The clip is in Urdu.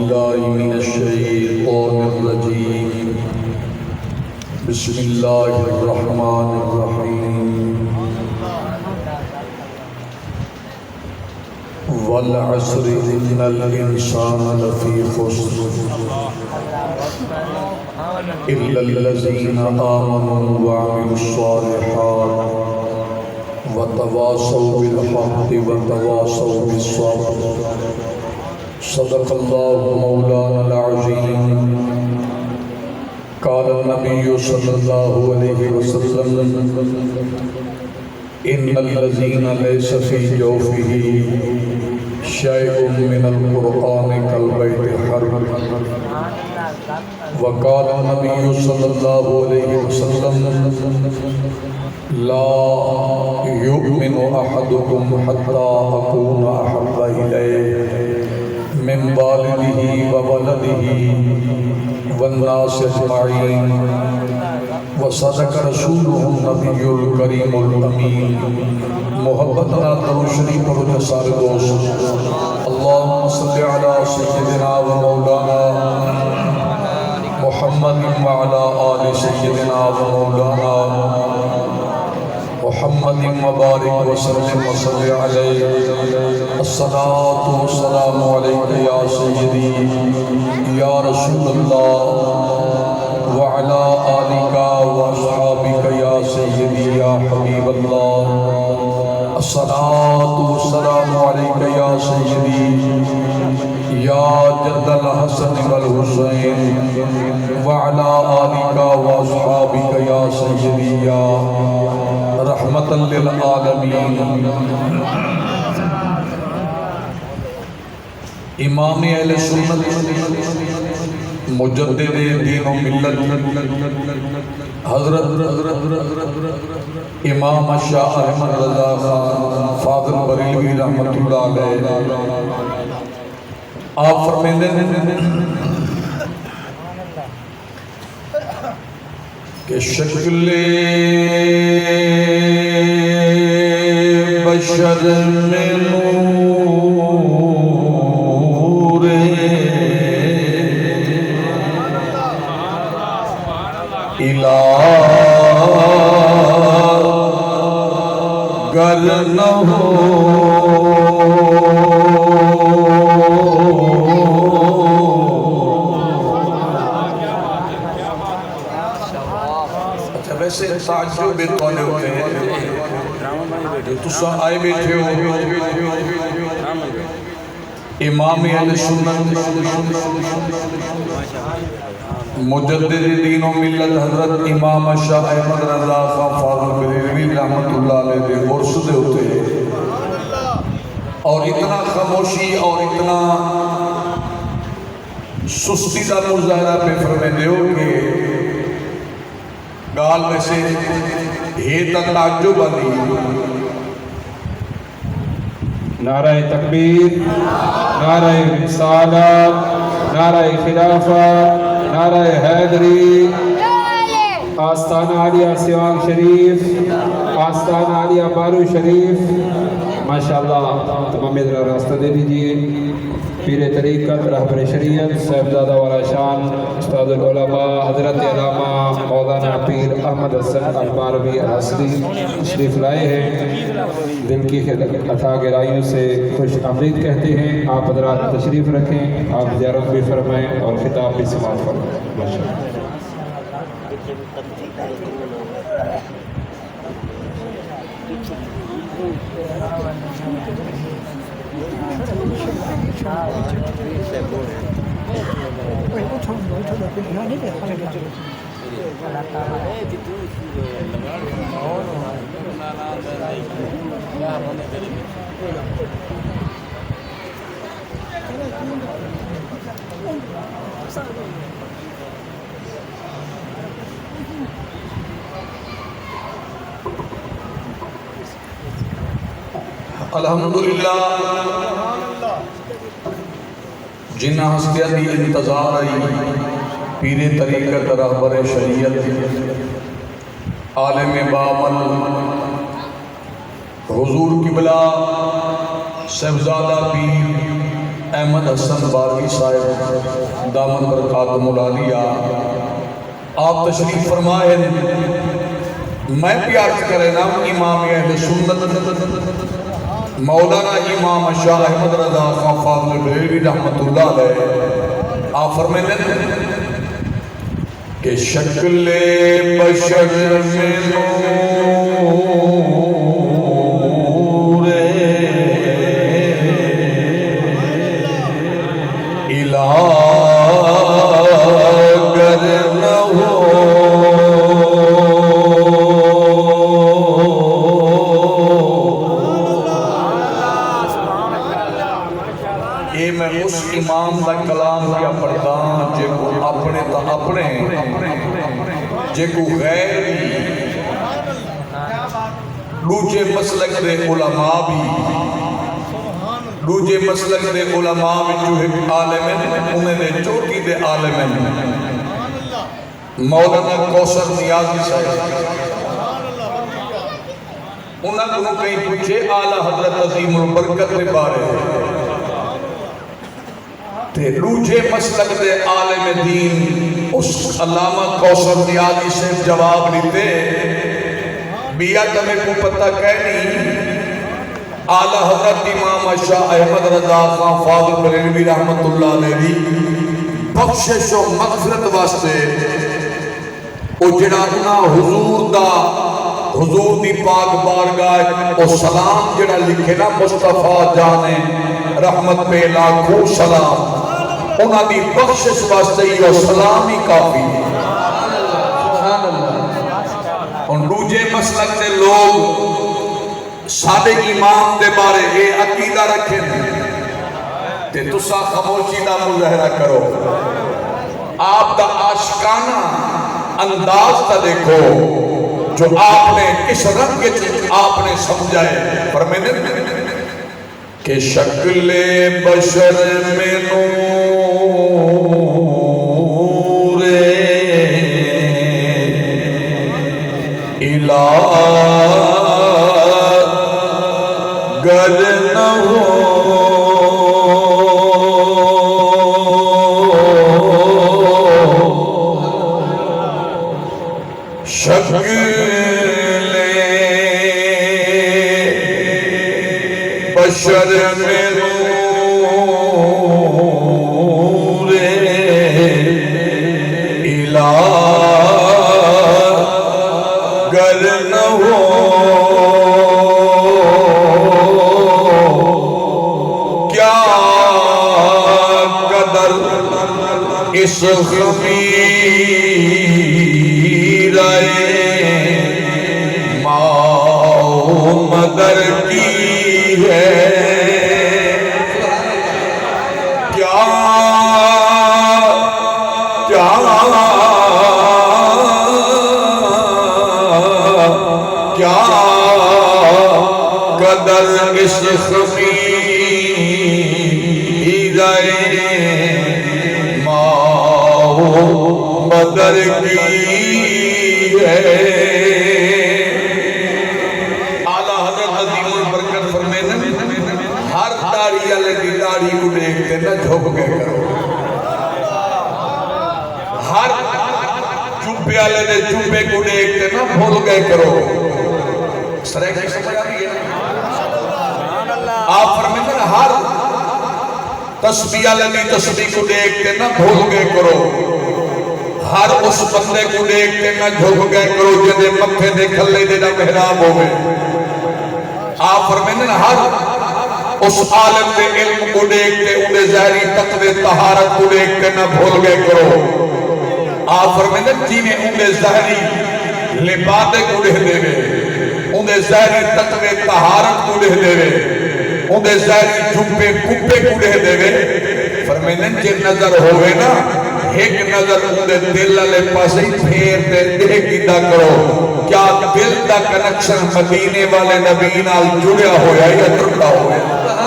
بالله من الشيطان الرجيم بسم الله الرحمن الرحيم والعصر إن الإنسان لفي خسر إلا الذين آمنوا وعملوا الصالحات وتواصوا بالحق وتواصوا بالصبر صدق الله مولانا العظيم قال النبي صلى الله عليه وسلم إن الذين ليس في جوفه شيء من القرآن كالبيت الحرب وقال النبي صلى الله عليه وسلم لا يؤمن أحدكم حتى أكون أحب إليه من والده وولده والناس أجمعين وصدق رسوله النبي الكريم الأمين محبتنا درود شریف پر جسار دوست اللهم صل على سيدنا ومولانا محمد وعلى آل سيدنا ومولانا محمد وبارك وسلم وصل عليه الصلاة والسلام عليك يا سيدي يا رسول الله وعلى آلك وأصحابك يا سيدي يا حبيب الله الصلاة والسلام عليك يا سيدي يا جد الحسن والحسين وعلى آلك وأصحابك يا سيدي يا رحمة للعالمين امام اہل سنت مجدد دین و ملت حضرت امام شاہ احمد رضا خان فاضل بریلوی رحمت اللہ علیہ آپ فرمیندے کہ شکل بشر میں نور الہ گر نہ ہو ویسے تعجب کون ہوتے ہیں جو تسا آئے بیٹھے ہو امام اہل سنت مجدد دین و ملت حضرت امام شاہ احمد رضا خان فاضل بریلوی رحمت اللہ علیہ دے مرشد ہوتے ہیں اور اتنا خاموشی اور اتنا سستی کا مظاہرہ پہ فرمیندے ہو کہ گال میں سے ہے تعجب علی نعرہ تکبیر، نعرہ رسالت، نعرہ خلافہ، نعرہ حیدری، آستانہ عالیہ سیوان شریف، آستانہ عالیہ بارو شریف، ماشاءاللہ تمام ادھر راستہ دے دیجئے۔ پیر طریقت رہبر شریعت صاحبزادہ والا شان استاد العلماء حضرت علامہ مولانا پیر احمد حسن الباروی الحسنی تشریف لائے ہیں، دل کی عطا گرائیوں سے خوش آمدید کہتے ہیں۔ آپ حضرات تشریف رکھیں، آپ زیارت بھی فرمائیں اور خطاب بھی سماعت فرمائیں۔ ماشاءاللہ الحمدللہ جنہ ہستیاں دی انتظار آئی پیر طریقت رہبر شریعت عالم بابل حضور قبلہ صاحبزادہ پیر احمد حسن باروی صاحب دامن برکاتہم العالیہ آپ تشریف فرمائے. میں بھی عرض کرے نا امام اہل سنت مولانا امام شاہ احمد رضا خان فاضل بریلوی رحمت اللہ علیہ آپ فرمائے کہ شکل بشر میں نور الہ گر نہ ہو اے میں اس امام دا کلام کیا پڑھتا جے کو اپنے تا اپنے جے کو غیر دوجے مسلک دے علماء بھی دوجے مسلک دے علماء بھی جو ایک عالم ہیں انہیں دے چوٹی دے عالم ہیں مولانا کوثر نیازی صاحب انہاں کو کہیں پوچھے اعلیٰ حضرت عظیم البرکت دے بارے تے دوجے مسلک دے عالم دین اس علامہ کوثر نیازی سے جواب لیتے بیا تمہیں کو پتہ کہنی اعلیٰ حضرت امام شاہ احمد رضا خان فاضل بریلوی رحمت اللہ علیہ بخشش و مغفرت واسطے او جڑا حضور دا حضور دی پاک بارگاہ او سلام جڑا لکھے نا مصطفیٰ جانے رحمت پہ لاکھوں سلام انہاں دی بخشش واسطے یہ سلام ہی کافی ہے. ان دوجے مسلک سے لوگ سادے امام دے بارے اے عقیدہ رکھیں تے تسا خاموشی دا مظاہرہ کرو. آپ دا عاشقانہ انداز تا دیکھو جو آپ نے کس رنگ کے آپ نے سمجھائے فرمائے کہ شکل بشر میں نور الہ گر نہ ہو شکل بشر میں نور الہ گر نہ ہو کیا قدر اس خمیر مدر کی ہے کیا کیا کیا قدر اس خفیرہ ماہ مدر کی ہے. ہر داڑھی والے کی داڑھی کو دیکھتے نہ جھک گئے کرو ہر چوبے والے دے چوبے کو دیکھتے نہ بھول گئے کرو. سرے کی سمجھ آ رہی ہے آپ فرمائیں ہر تسبیح والے کی تسبیح کو دیکھتے نہ بھول گئے کرو ہر اس بندے کو دیکھتے نہ جھک گئے کرو جدے مکھے دے کھلے دے نہ محراب ہوئے. آپ فرمائیں ہر اس عالم دے علم کو دیکھتے انہیں ظاہری تقوی طہارت کو دیکھتے نہ بھول گئے کرو. آپ فرمائیں جنہیں انہیں ظاہری لبادے کو دے دے انہیں ظاہری تقوی طہارت کو دے دے انہیں ظاہری جھپے کپے کو دے دے فرمائیں جن نظر ہوئے نا ایک نظر انہیں دل والے پاس ہی پھیر دے دیکھ دا کرو کیا دل دا کنکشن مدینے والے نبی نال جڑیا ہویا یا ٹوٹا ہویا.